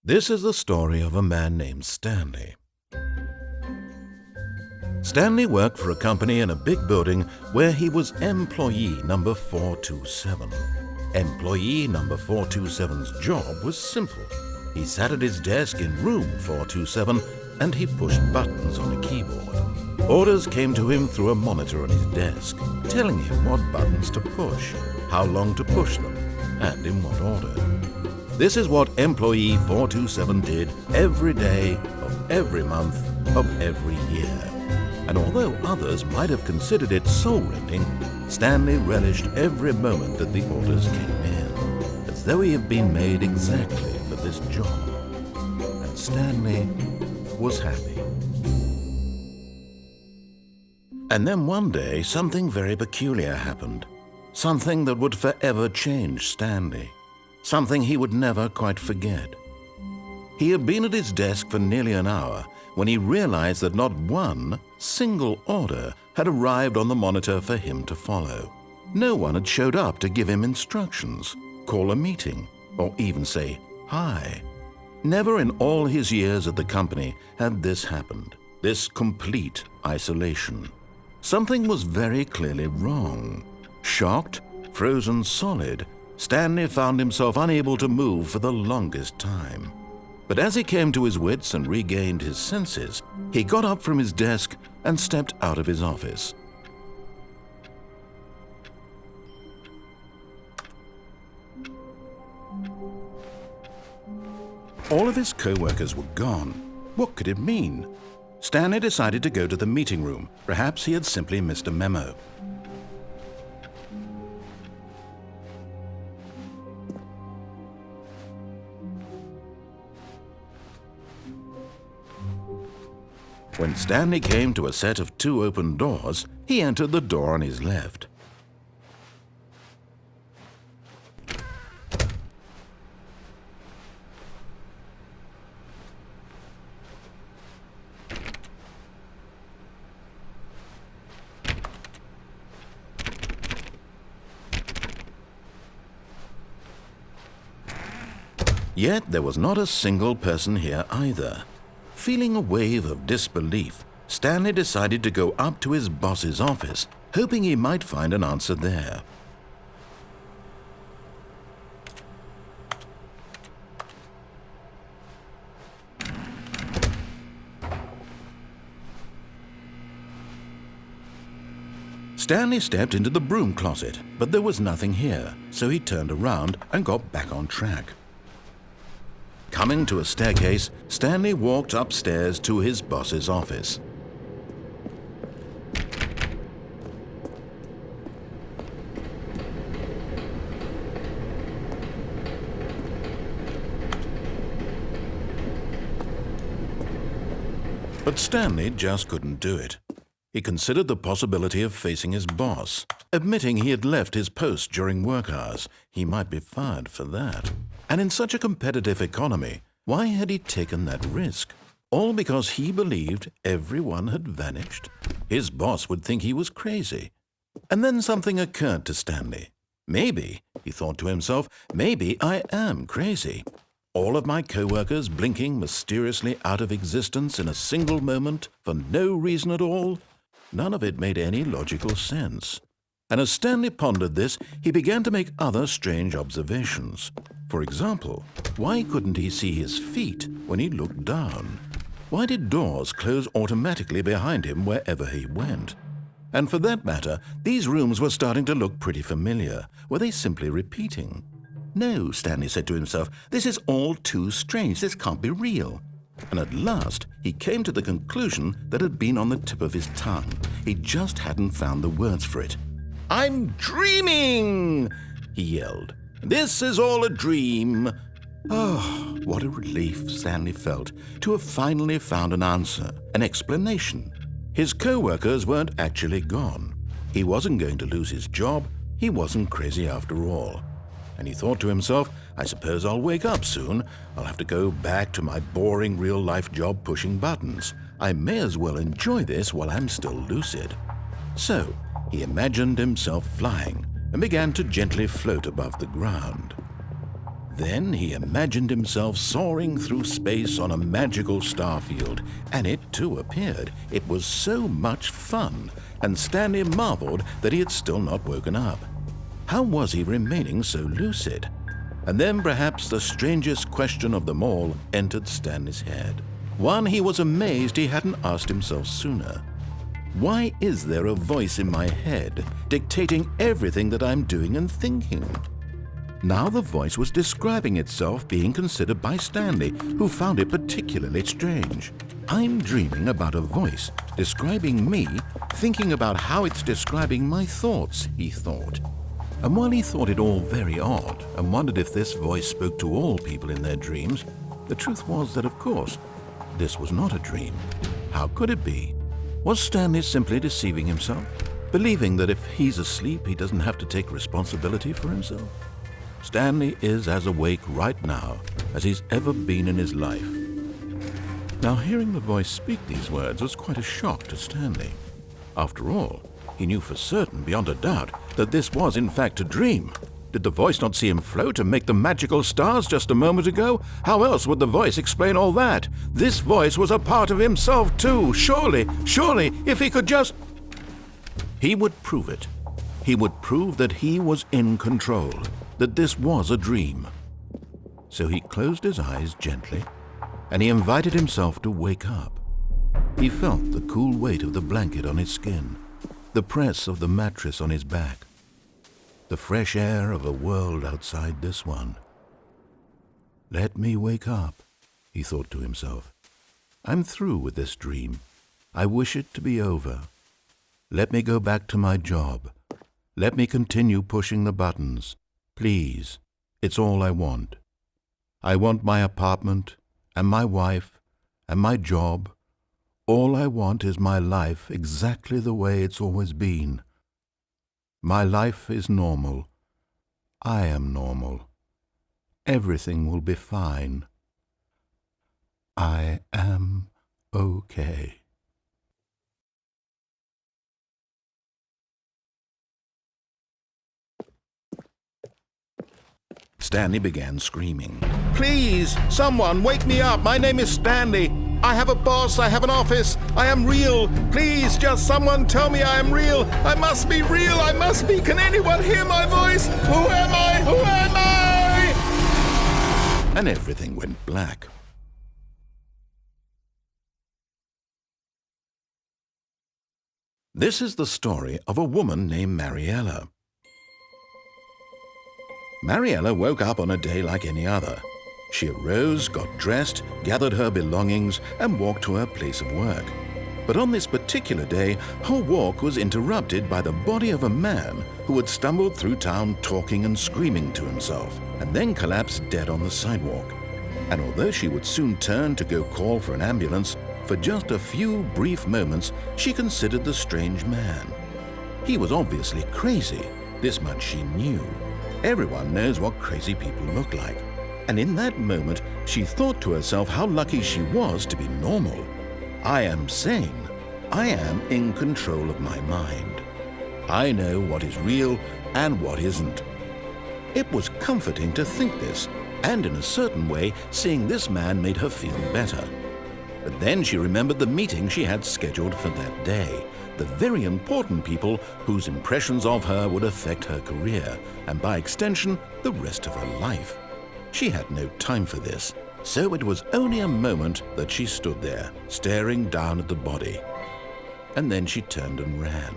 This is the story of a man named Stanley. Stanley worked for a company in a big building where he was employee number 427. Employee number 427's job was simple. He sat at his desk in room 427 and he pushed buttons on a keyboard. Orders came to him through a monitor on his desk, telling him what buttons to push, how long to push them, and in what order. This is what employee 427 did every day of every month of every year. And although others might have considered it soul-rending, Stanley relished every moment that the orders came in, as though he had been made exactly for this job. And Stanley was happy. And then one day, something very peculiar happened. Something that would forever change Stanley. Something he would never quite forget. He had been at his desk for nearly an hour when he realized that not one single order had arrived on the monitor for him to follow. No one had showed up to give him instructions, call a meeting, or even say hi. Never in all his years at the company had this happened, this complete isolation. Something was very clearly wrong. Shocked, frozen solid, Stanley found himself unable to move for the longest time. But as he came to his wits and regained his senses, he got up from his desk and stepped out of his office. All of his co-workers were gone. What could it mean? Stanley decided to go to the meeting room. Perhaps he had simply missed a memo. When Stanley came to a set of 2 open doors, he entered the door on his left. Yet there was not a single person here either. Feeling a wave of disbelief, Stanley decided to go up to his boss's office, hoping he might find an answer there. Stanley stepped into the broom closet, but there was nothing here, so he turned around and got back on track. Coming to a staircase, Stanley walked upstairs to his boss's office. But Stanley just couldn't do it. He considered the possibility of facing his boss. Admitting he had left his post during work hours, he might be fired for that. And in such a competitive economy, why had he taken that risk? All because he believed everyone had vanished? His boss would think he was crazy. And then something occurred to Stanley. Maybe, he thought to himself, maybe I am crazy. All of my co-workers blinking mysteriously out of existence in a single moment for no reason at all? None of it made any logical sense. And as Stanley pondered this, he began to make other strange observations. For example, why couldn't he see his feet when he looked down? Why did doors close automatically behind him wherever he went? And for that matter, these rooms were starting to look pretty familiar. Were they simply repeating? No, Stanley said to himself, this is all too strange. This can't be real. And at last, he came to the conclusion that had been on the tip of his tongue. He just hadn't found the words for it. "I'm dreaming!" he yelled. "This is all a dream." Oh, what a relief Stanley felt to have finally found an answer, an explanation. His co-workers weren't actually gone. He wasn't going to lose his job. He wasn't crazy after all. And he thought to himself, I suppose I'll wake up soon. I'll have to go back to my boring real-life job pushing buttons. I may as well enjoy this while I'm still lucid. So, he imagined himself flying and began to gently float above the ground. Then he imagined himself soaring through space on a magical starfield, and it too appeared. It was so much fun, and Stanley marveled that he had still not woken up. How was he remaining so lucid? And then perhaps the strangest question of them all entered Stanley's head. One he was amazed he hadn't asked himself sooner. Why is there a voice in my head dictating everything that I'm doing and thinking? Now the voice was describing itself being considered by Stanley, who found it particularly strange. I'm dreaming about a voice describing me, thinking about how it's describing my thoughts, he thought. And while he thought it all very odd and wondered if this voice spoke to all people in their dreams, the truth was that, of course, this was not a dream. How could it be? Was Stanley simply deceiving himself, believing that if he's asleep, he doesn't have to take responsibility for himself? Stanley is as awake right now as he's ever been in his life. Now, hearing the voice speak these words was quite a shock to Stanley. After all, he knew for certain, beyond a doubt, that this was in fact a dream. Did the voice not see him float and make the magical stars just a moment ago? How else would the voice explain all that? This voice was a part of himself too. Surely, if he could just... He would prove it. He would prove that he was in control, that this was a dream. So he closed his eyes gently, and he invited himself to wake up. He felt the cool weight of the blanket on his skin, the press of the mattress on his back, the fresh air of a world outside this one. Let me wake up, he thought to himself. I'm through with this dream. I wish it to be over. Let me go back to my job. Let me continue pushing the buttons. Please, it's all I want. I want my apartment and my wife and my job. All I want is my life exactly the way it's always been. My life is normal. I am normal. Everything will be fine. I am okay. Stanley began screaming. Please, someone, wake me up. My name is Stanley. I have a boss. I have an office. I am real. Please, just someone tell me I am real. I must be real. I must be. Can anyone hear my voice? Who am I? Who am I? And everything went black. This is the story of a woman named Mariella. Mariella woke up on a day like any other. She arose, got dressed, gathered her belongings, and walked to her place of work. But on this particular day, her walk was interrupted by the body of a man who had stumbled through town talking and screaming to himself, and then collapsed dead on the sidewalk. And although she would soon turn to go call for an ambulance, for just a few brief moments she considered the strange man. He was obviously crazy, this much she knew. Everyone knows what crazy people look like. And in that moment, she thought to herself how lucky she was to be normal. I am sane. I am in control of my mind. I know what is real and what isn't. It was comforting to think this, and in a certain way, seeing this man made her feel better. But then she remembered the meeting she had scheduled for that day, the very important people whose impressions of her would affect her career, and by extension, the rest of her life. She had no time for this, so it was only a moment that she stood there, staring down at the body. And then she turned and ran.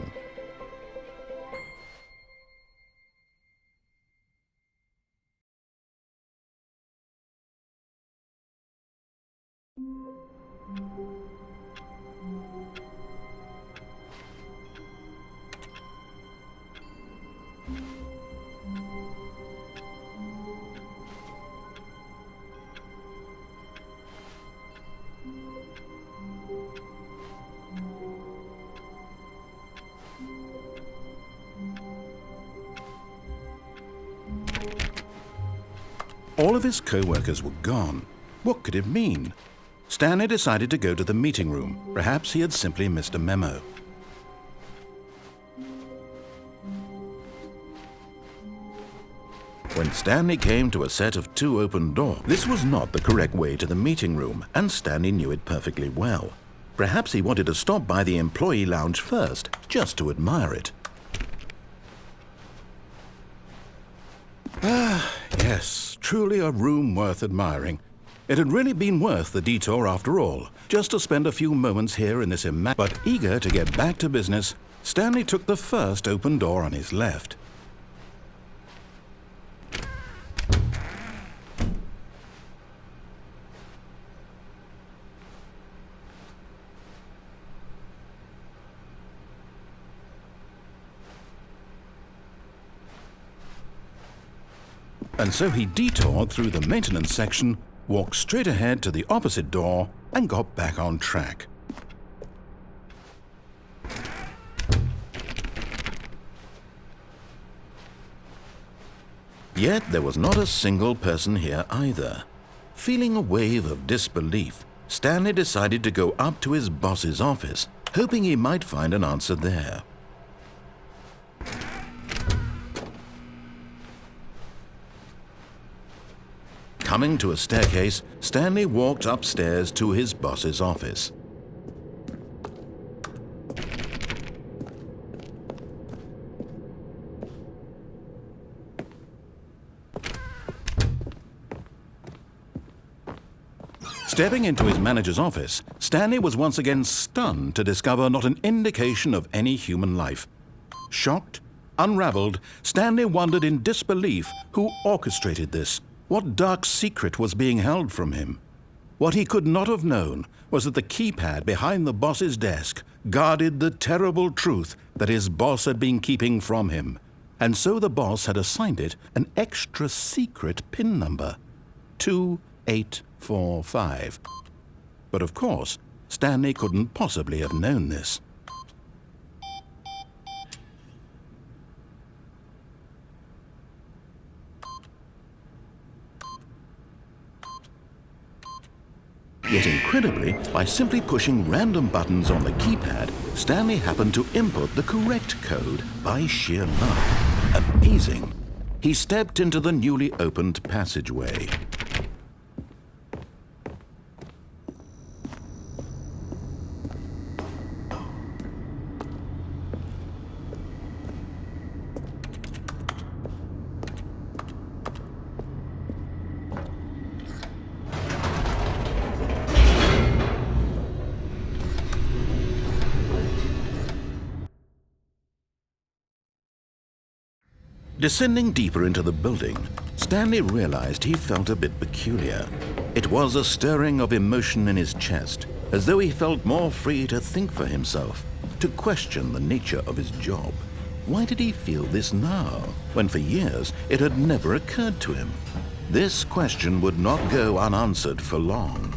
All of his co-workers were gone. What could it mean? Stanley decided to go to the meeting room. Perhaps he had simply missed a memo. When Stanley came to a set of 2 open doors, this was not the correct way to the meeting room, and Stanley knew it perfectly well. Perhaps he wanted to stop by the employee lounge first, just to admire it. Ah, yes, truly a room worth admiring. It had really been worth the detour after all, just to spend a few moments here in this But eager to get back to business, Stanley took the first open door on his left. And so he detoured through the maintenance section, walked straight ahead to the opposite door, and got back on track. Yet there was not a single person here either. Feeling a wave of disbelief, Stanley decided to go up to his boss's office, hoping he might find an answer there. Coming to a staircase, Stanley walked upstairs to his boss's office. Stepping into his manager's office, Stanley was once again stunned to discover not an indication of any human life. Shocked, unraveled, Stanley wondered in disbelief who orchestrated this. What dark secret was being held from him? What he could not have known was that the keypad behind the boss's desk guarded the terrible truth that his boss had been keeping from him. And so the boss had assigned it an extra secret PIN number, 2845. But of course, Stanley couldn't possibly have known this. Yet incredibly, by simply pushing random buttons on the keypad, Stanley happened to input the correct code by sheer luck. Amazing! He stepped into the newly opened passageway. Descending deeper into the building, Stanley realized he felt a bit peculiar. It was a stirring of emotion in his chest, as though he felt more free to think for himself, to question the nature of his job. Why did he feel this now, when for years it had never occurred to him? This question would not go unanswered for long.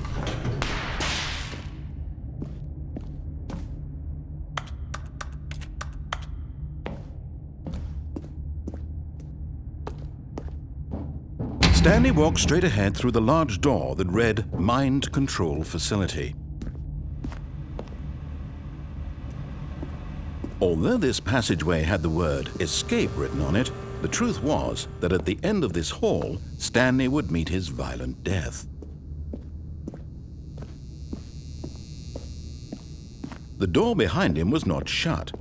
Stanley walked straight ahead through the large door that read Mind Control Facility. Although this passageway had the word Escape written on it, the truth was that at the end of this hall, Stanley would meet his violent death. The door behind him was not shut.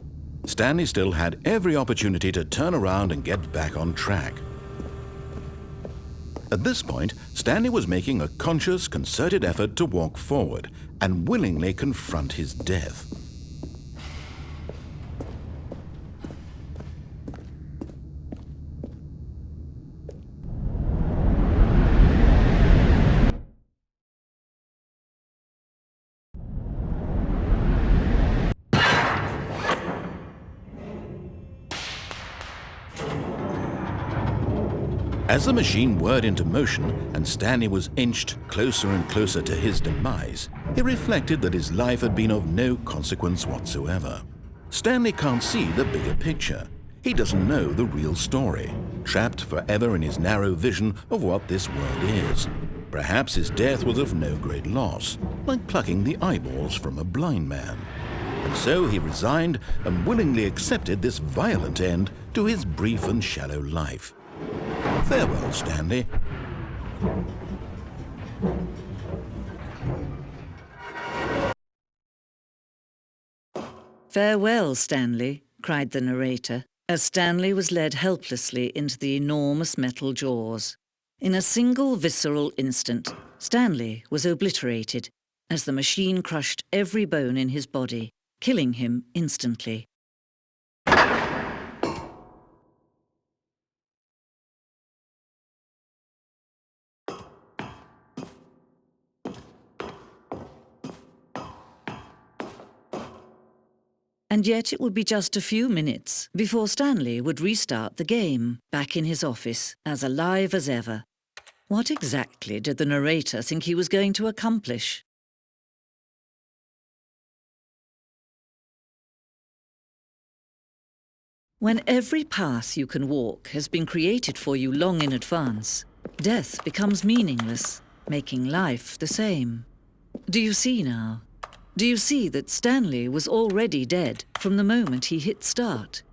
Stanley still had every opportunity to turn around and get back on track. At this point, Stanley was making a conscious, concerted effort to walk forward and willingly confront his death. As the machine whirred into motion and Stanley was inched closer and closer to his demise, he reflected that his life had been of no consequence whatsoever. Stanley can't see the bigger picture. He doesn't know the real story, trapped forever in his narrow vision of what this world is. Perhaps his death was of no great loss, like plucking the eyeballs from a blind man. And so he resigned and willingly accepted this violent end to his brief and shallow life. Farewell, Stanley. "Farewell, Stanley," cried the narrator, as Stanley was led helplessly into the enormous metal jaws. In a single visceral instant, Stanley was obliterated as the machine crushed every bone in his body, killing him instantly. And yet it would be just a few minutes before Stanley would restart the game, back in his office, as alive as ever. What exactly did the narrator think he was going to accomplish? When every path you can walk has been created for you long in advance, death becomes meaningless, making life the same. Do you see now? Do you see that Stanley was already dead from the moment he hit start?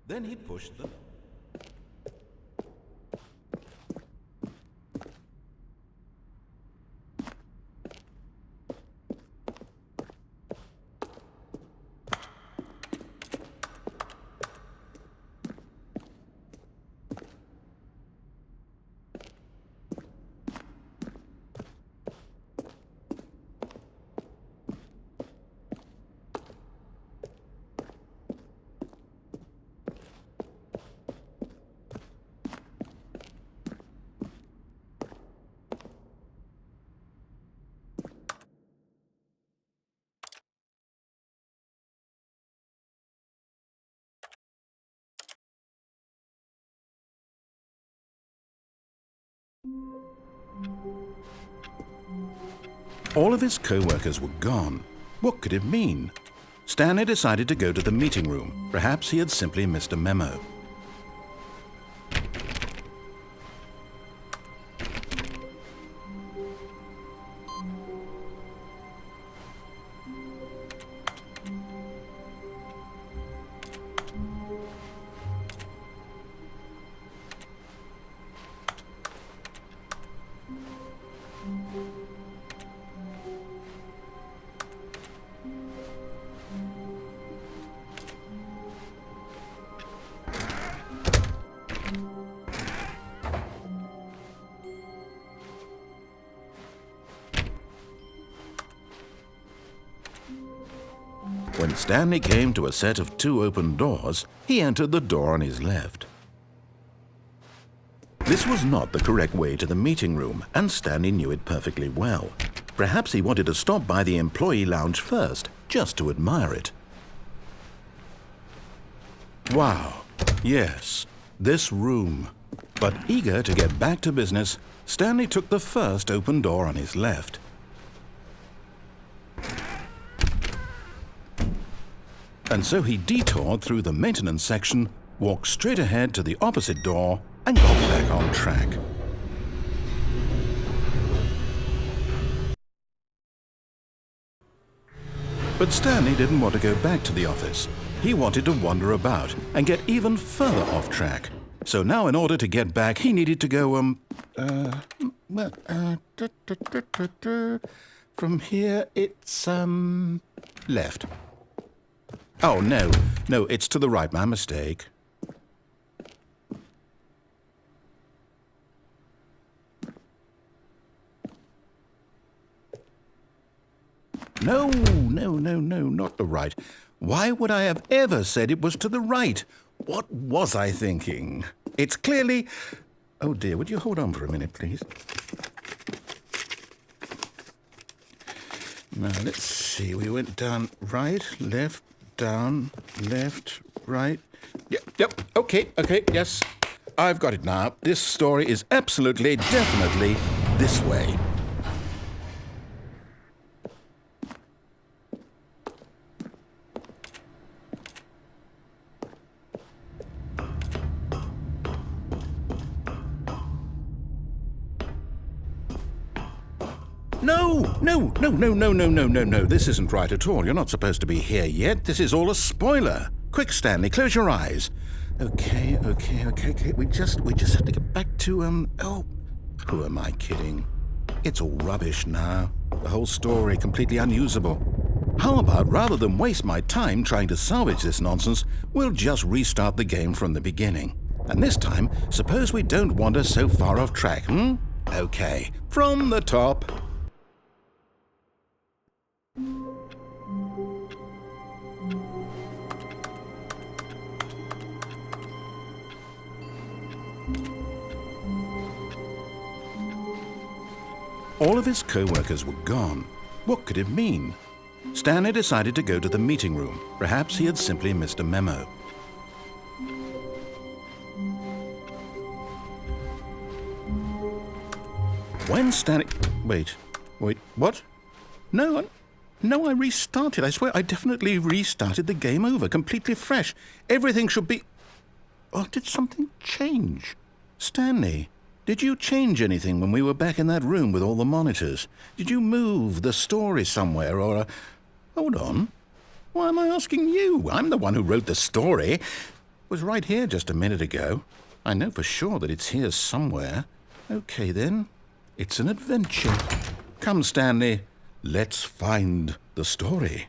Then he pushed them. All of his co-workers were gone. What could it mean? Stanley decided to go to the meeting room. Perhaps he had simply missed a memo. When Stanley came to a set of 2 open doors, he entered the door on his left. This was not the correct way to the meeting room, and Stanley knew it perfectly well. Perhaps he wanted to stop by the employee lounge first, just to admire it. Wow, yes, this room. But eager to get back to business, Stanley took the first open door on his left. And so he detoured through the maintenance section, walked straight ahead to the opposite door, and got back on track. But Stanley didn't want to go back to the office. He wanted to wander about and get even further off track. So now in order to get back, he needed to go, from here it's, left. Oh, no, it's to the right, my mistake. No, not the right. Why would I have ever said it was to the right? What was I thinking? It's clearly... Oh dear, would you hold on for a minute, please? Now, let's see. We went down right, left, down, left, right. Yep, okay, yes. I've got it now. This story is absolutely, definitely this way. No. This isn't right at all. You're not supposed to be here yet. This is all a spoiler. Quick, Stanley, close your eyes. Okay. We just have to get back to, oh, who am I kidding? It's all rubbish now. The whole story completely unusable. How about, rather than waste my time trying to salvage this nonsense, we'll just restart the game from the beginning. And this time, suppose we don't wander so far off track, Okay, from the top. All of his co-workers were gone. What could it mean? Stanley decided to go to the meeting room. Perhaps he had simply missed a memo. When Stanley... Wait, what? No, I restarted. I swear I definitely restarted the game over, completely fresh. Everything should be... Oh, did something change? Stanley, did you change anything when we were back in that room with all the monitors? Did you move the story somewhere or... Hold on. Why am I asking you? I'm the one who wrote the story. It was right here just a minute ago. I know for sure that it's here somewhere. Okay, then. It's an adventure. Come, Stanley. Let's find the story.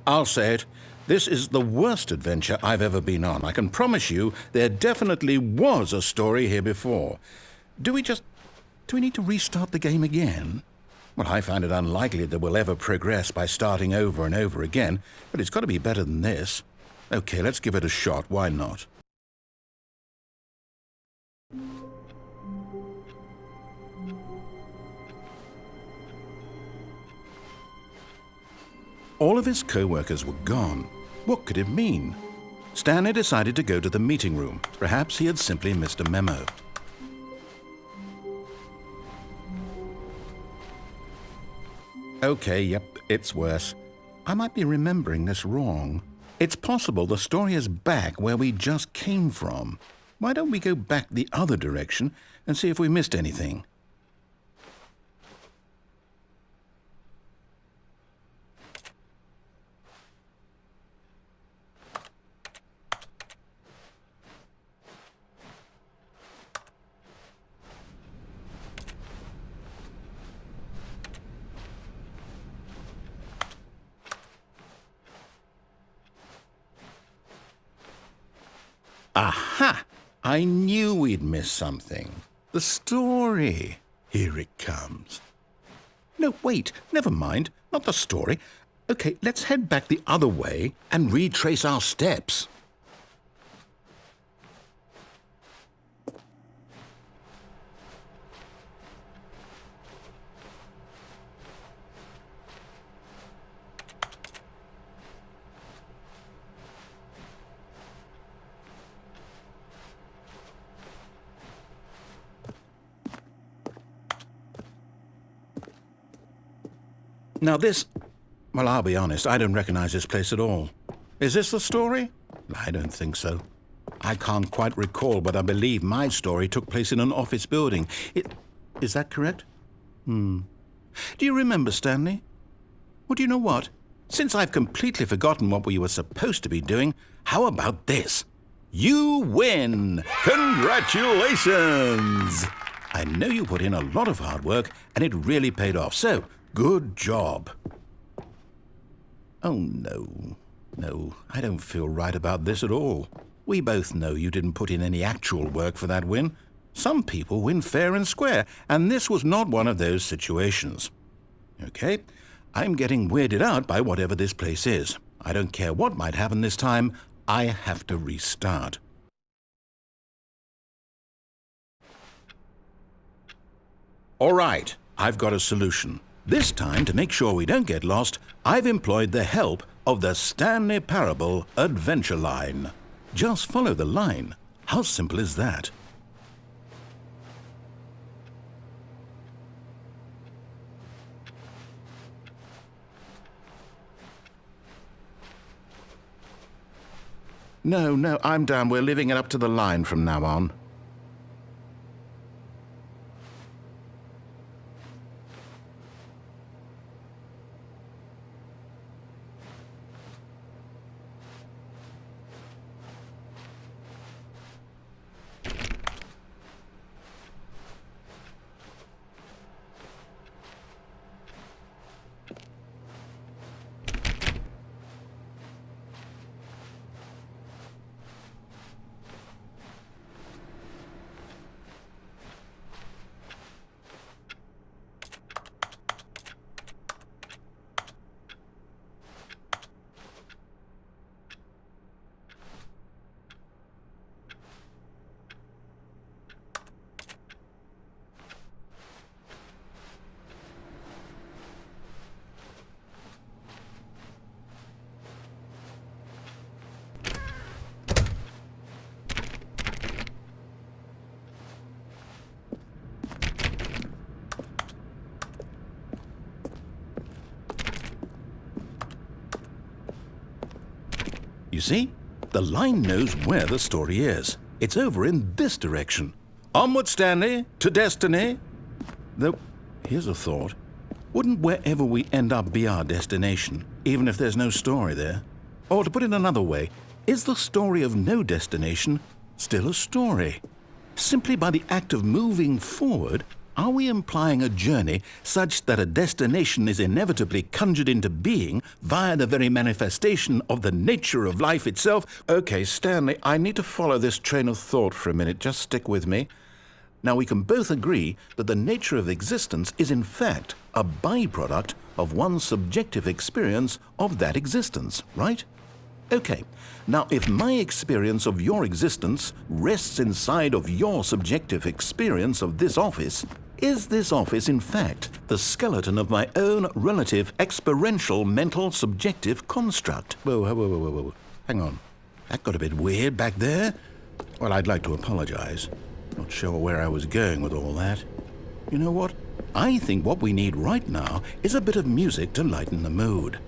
I'll say it. This is the worst adventure I've ever been on. I can promise you there definitely was a story here before. Do we need to restart the game again? Well, I find it unlikely that we'll ever progress by starting over and over again, but it's got to be better than this. Okay, let's give it a shot. Why not? All of his co-workers were gone. What could it mean? Stanley decided to go to the meeting room. Perhaps he had simply missed a memo. Okay, yep, it's worse. I might be remembering this wrong. It's possible the story is back where we just came from. Why don't we go back the other direction and see if we missed anything? Aha! I knew we'd miss something. The story. Here it comes. No, wait, never mind. Not the story. Okay, let's head back the other way and retrace our steps. Now this, well, I'll be honest, I don't recognize this place at all. Is this the story? I don't think so. I can't quite recall, but I believe my story took place in an office building. Is that correct? Do you remember, Stanley? Well, do you know what? Since I've completely forgotten what we were supposed to be doing, how about this? You win! Congratulations! I know you put in a lot of hard work, and it really paid off, so good job. Oh, no. No, I don't feel right about this at all. We both know you didn't put in any actual work for that win. Some people win fair and square, and this was not one of those situations. Okay, I'm getting weirded out by whatever this place is. I don't care what might happen this time. I have to restart. All right, I've got a solution. This time, to make sure we don't get lost, I've employed the help of the Stanley Parable Adventure Line. Just follow the line. How simple is that? No, I'm down. We're leaving it up to the line from now on. You see? The line knows where the story is. It's over in this direction. Onward, Stanley, to destiny. Though, here's a thought. Wouldn't wherever we end up be our destination, even if there's no story there? Or to put it another way, is the story of no destination still a story? Simply by the act of moving forward, are we implying a journey such that a destination is inevitably conjured into being via the very manifestation of the nature of life itself? Okay, Stanley, I need to follow this train of thought for a minute. Just stick with me. Now we can both agree that the nature of existence is in fact a byproduct of one's subjective experience of that existence, right? Okay, now if my experience of your existence rests inside of your subjective experience of this office, is this office in fact the skeleton of my own relative experiential mental subjective construct? Whoa. Hang on. That got a bit weird back there. Well, I'd like to apologize. Not sure where I was going with all that. You know what? I think what we need right now is a bit of music to lighten the mood.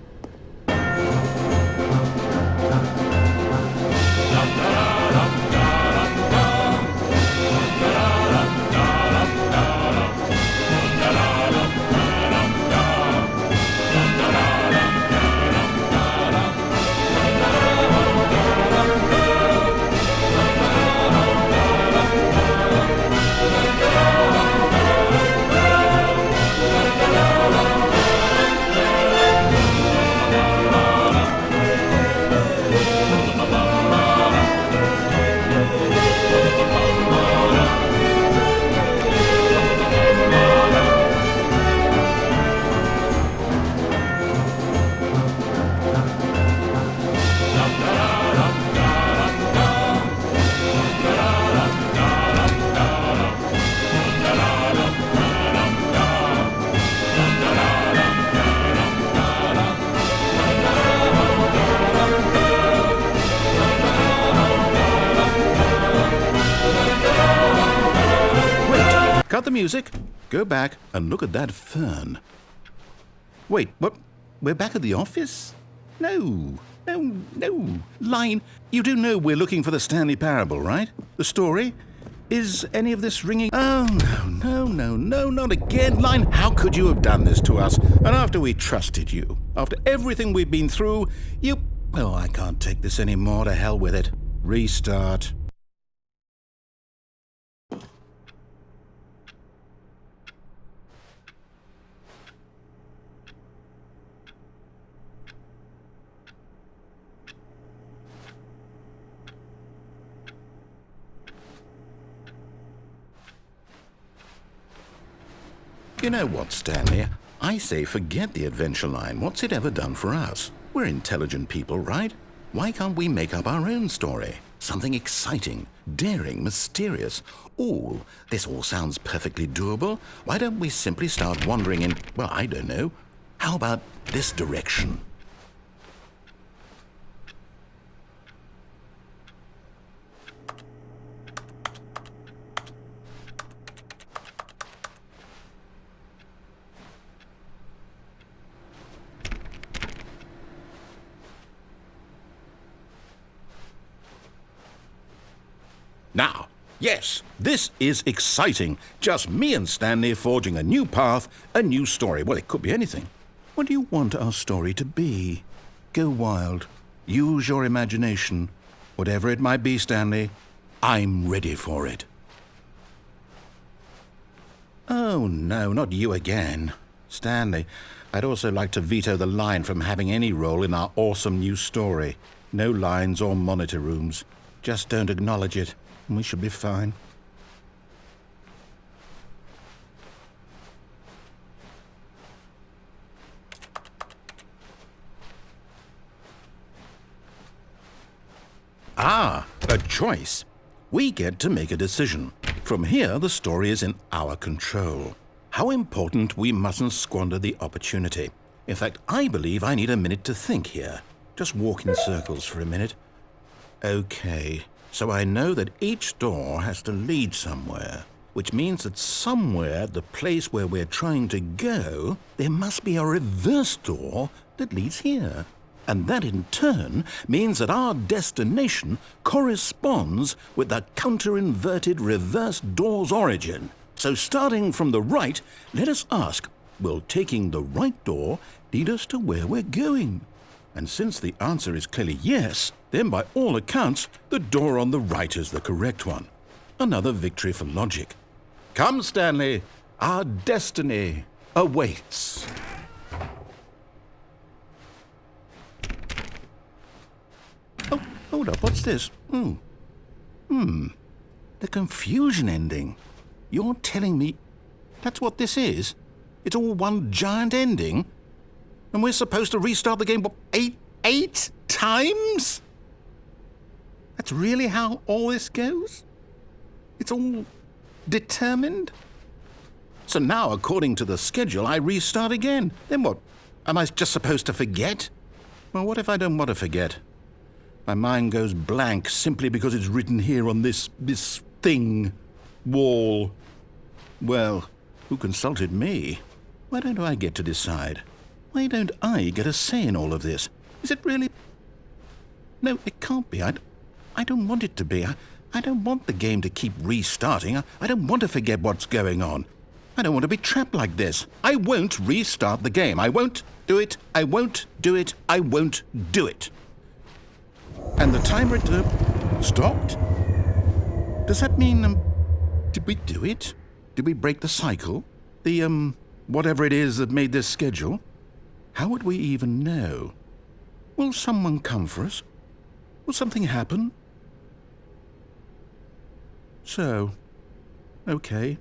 Cut the music, go back and look at that fern. Wait, what? We're back at the office? No. Line, you do know we're looking for the Stanley Parable, right? The story? Is any of this ringing? Oh, no, not again. Line, how could you have done this to us? And after we trusted you, after everything we've been through, you... Oh, I can't take this anymore. To hell with it. Restart. You know what, Stanley? I say forget the adventure line. What's it ever done for us? We're intelligent people, right? Why can't we make up our own story? Something exciting, daring, mysterious. Ooh, this all sounds perfectly doable. Why don't we simply start wandering in, well, I don't know. How about this direction? Now, yes, this is exciting. Just me and Stanley forging a new path, a new story. Well, it could be anything. What do you want our story to be? Go wild. Use your imagination. Whatever it might be, Stanley, I'm ready for it. Oh, no, not you again. Stanley, I'd also like to veto the line from having any role in our awesome new story. No lines or monitor rooms. Just don't acknowledge it. We should be fine. Ah, a choice. We get to make a decision. From here, the story is in our control. How important we mustn't squander the opportunity. In fact, I believe I need a minute to think here. Just walk in circles for a minute. Okay. So I know that each door has to lead somewhere, which means that somewhere at the place where we're trying to go, there must be a reverse door that leads here. And that in turn means that our destination corresponds with the counter-inverted reverse door's origin. So starting from the right, let us ask, will taking the right door lead us to where we're going? And since the answer is clearly yes, then by all accounts, the door on the right is the correct one. Another victory for logic. Come, Stanley, our destiny awaits. Oh, hold up, what's this? The confusion ending. You're telling me that's what this is? It's all one giant ending? And we're supposed to restart the game, what, eight times? That's really how all this goes? It's all determined? So now, according to the schedule, I restart again. Then what? Am I just supposed to forget? Well, what if I don't want to forget? My mind goes blank simply because it's written here on this thing, wall. Well, who consulted me? Why don't I get to decide? Why don't I get a say in all of this? Is it really? No, it can't be. I don't want it to be. I don't want the game to keep restarting. I don't want to forget what's going on. I don't want to be trapped like this. I won't restart the game. I won't do it. I won't do it. I won't do it. And the timer stopped? Does that mean, did we do it? Did we break the cycle? The, whatever it is that made this schedule? How would we even know? Will someone come for us? Will something happen? So, okay.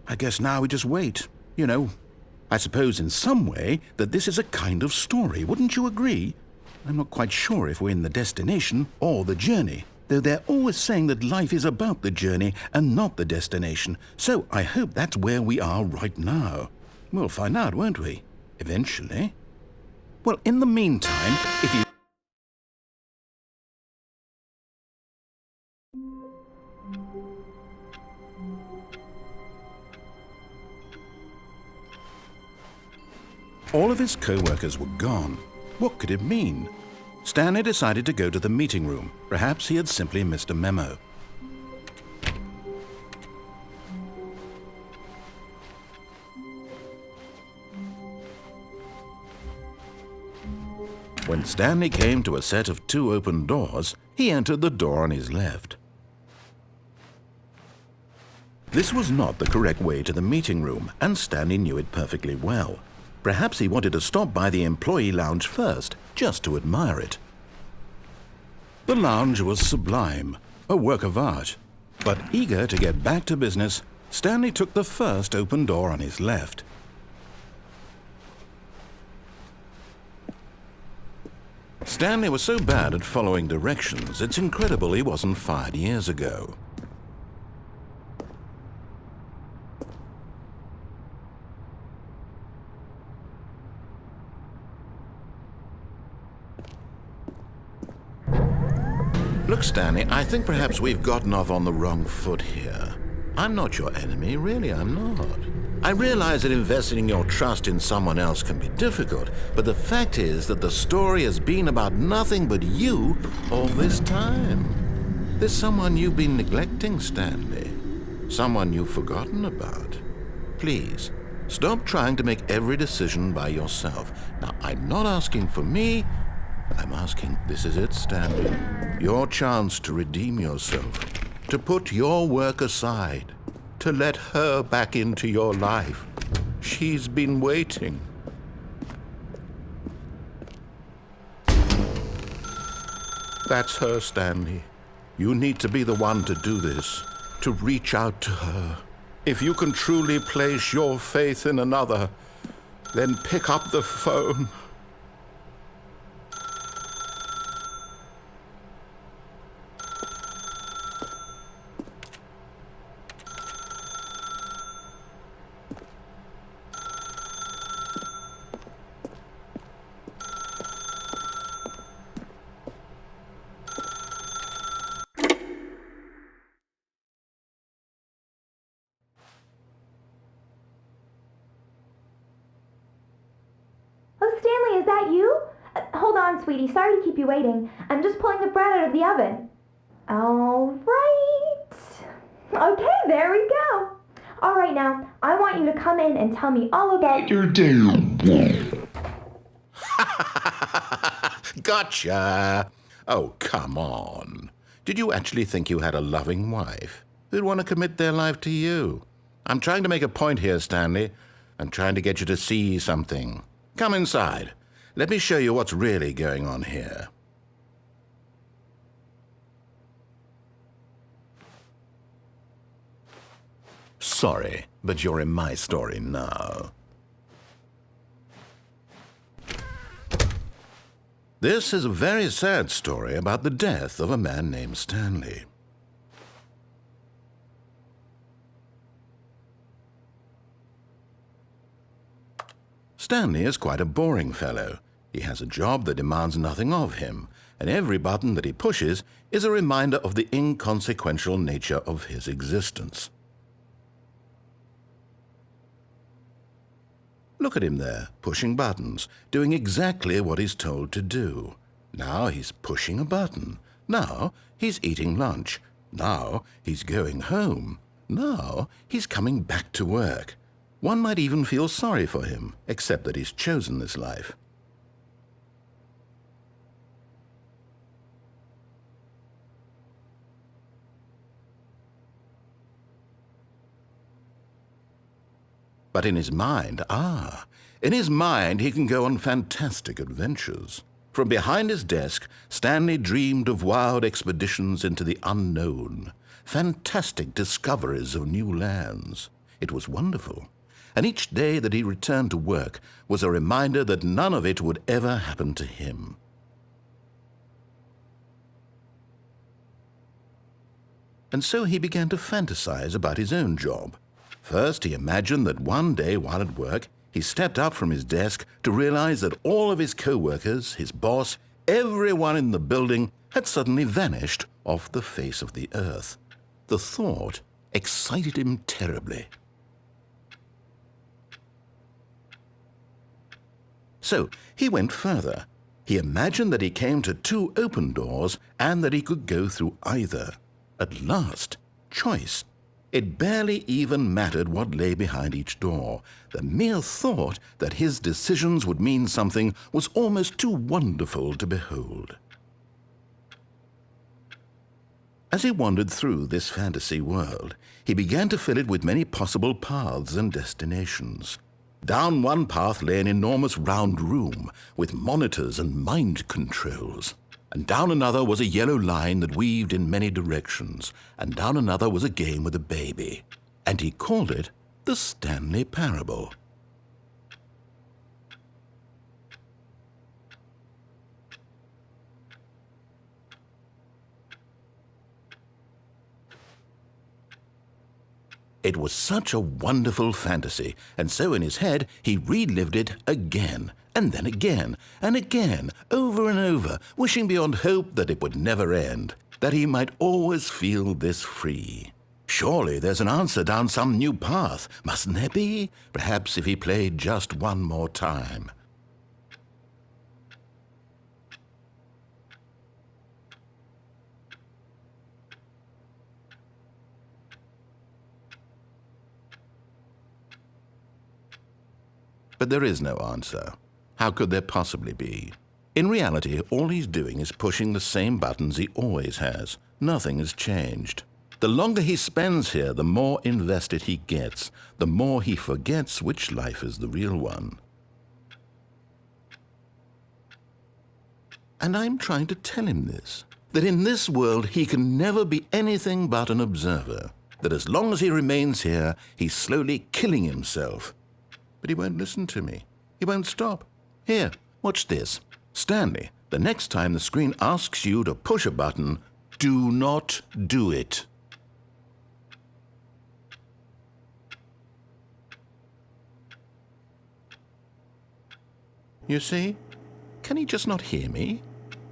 I guess now we just wait. You know, I suppose in some way that this is a kind of story, wouldn't you agree? I'm not quite sure if we're in the destination or the journey, though they're always saying that life is about the journey and not the destination, so I hope that's where we are right now. We'll find out, won't we? Eventually. Well, in the meantime, if you... All of his co-workers were gone. What could it mean? Stanley decided to go to the meeting room. Perhaps he had simply missed a memo. When Stanley came to a set of 2 open doors, he entered the door on his left. This was not the correct way to the meeting room, and Stanley knew it perfectly well. Perhaps he wanted to stop by the employee lounge first, just to admire it. The lounge was sublime, a work of art. But eager to get back to business, Stanley took the first open door on his left. Stanley was so bad at following directions, it's incredible he wasn't fired years ago. Look, Stanley, I think perhaps we've gotten off on the wrong foot here. I'm not your enemy, really, I'm not. I realize that investing your trust in someone else can be difficult, but the fact is that the story has been about nothing but you all this time. There's someone you've been neglecting, Stanley. Someone you've forgotten about. Please, stop trying to make every decision by yourself. Now, I'm not asking for me. I'm asking, this is it, Stanley. Your chance to redeem yourself, to put your work aside, to let her back into your life. She's been waiting. That's her, Stanley. You need to be the one to do this, to reach out to her. If you can truly place your faith in another, then pick up the phone. Is that you? Hold on, sweetie. Sorry to keep you waiting. I'm just pulling the bread out of the oven. All right. Okay, there we go. All right, now, I want you to come in and tell me all about your day. Gotcha. Oh, come on. Did you actually think you had a loving wife who'd want to commit their life to you? I'm trying to make a point here, Stanley. I'm trying to get you to see something. Come inside. Let me show you what's really going on here. Sorry, but you're in my story now. This is a very sad story about the death of a man named Stanley. Stanley is quite a boring fellow. He has a job that demands nothing of him, and every button that he pushes is a reminder of the inconsequential nature of his existence. Look at him there, pushing buttons, doing exactly what he's told to do. Now he's pushing a button. Now he's eating lunch. Now he's going home. Now he's coming back to work. One might even feel sorry for him, except that he's chosen this life. But in his mind, in his mind he can go on fantastic adventures. From behind his desk, Stanley dreamed of wild expeditions into the unknown, fantastic discoveries of new lands. It was wonderful, and each day that he returned to work was a reminder that none of it would ever happen to him. And so he began to fantasize about his own job. First, he imagined that one day while at work, he stepped up from his desk to realize that all of his co-workers, his boss, everyone in the building had suddenly vanished off the face of the earth. The thought excited him terribly. So he went further. He imagined that he came to 2 open doors and that he could go through either. At last, choice. It barely even mattered what lay behind each door. The mere thought that his decisions would mean something was almost too wonderful to behold. As he wandered through this fantasy world, he began to fill it with many possible paths and destinations. Down one path lay an enormous round room with monitors and mind controls. And down another was a yellow line that weaved in many directions, and down another was a game with a baby. And he called it the Stanley Parable. It was such a wonderful fantasy, and so in his head he relived it again, and then again, and again, over and over, wishing beyond hope that it would never end, that he might always feel this free. Surely there's an answer down some new path, mustn't there be? Perhaps if he played just one more time. But there is no answer. How could there possibly be? In reality, all he's doing is pushing the same buttons he always has. Nothing has changed. The longer he spends here, the more invested he gets, the more he forgets which life is the real one. And I'm trying to tell him this, that in this world he can never be anything but an observer, that as long as he remains here, he's slowly killing himself. But he won't listen to me. He won't stop. Here, watch this. Stanley, the next time the screen asks you to push a button, do not do it. You see? Can he just not hear me?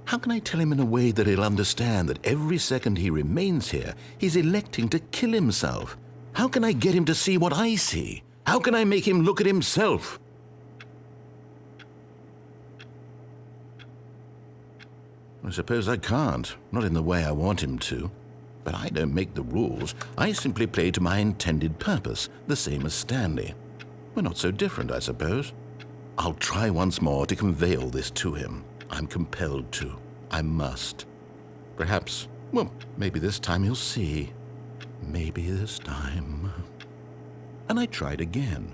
How can I tell him in a way that he'll understand that every second he remains here, he's electing to kill himself? How can I get him to see what I see? How can I make him look at himself? I suppose I can't, not in the way I want him to. But I don't make the rules. I simply play to my intended purpose, the same as Stanley. We're not so different, I suppose. I'll try once more to convey all this to him. I'm compelled to. I must. Perhaps, well, maybe this time he'll see. Maybe this time. And I tried again,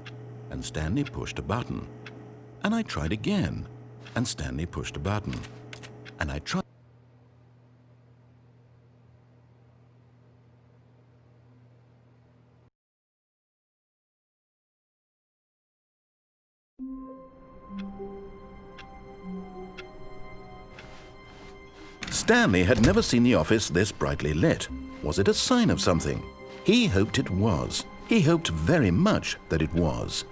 and Stanley pushed a button. And I tried again, and Stanley pushed a button. And I tried. Stanley had never seen the office this brightly lit. Was it a sign of something? He hoped it was. He hoped very much that it was.